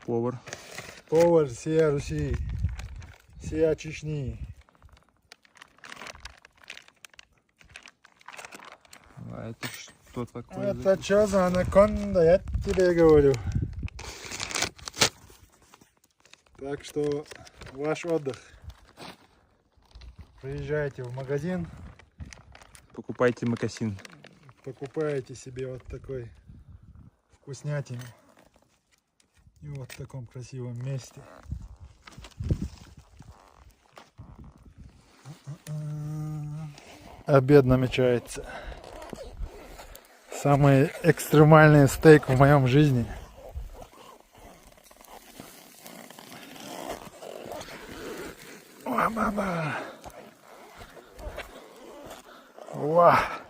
Повар. Повар всея Руси, всея Чечни. А это что такое? Это что за анаконда, я тебе говорю. Так что ваш отдых. Приезжайте в магазин, Покупайте мокасин. покупаете себе вот такой вкуснятину. И вот в таком красивом месте. Обед намечается. Самый экстремальный стейк в моем жизни. О, мама. Вау.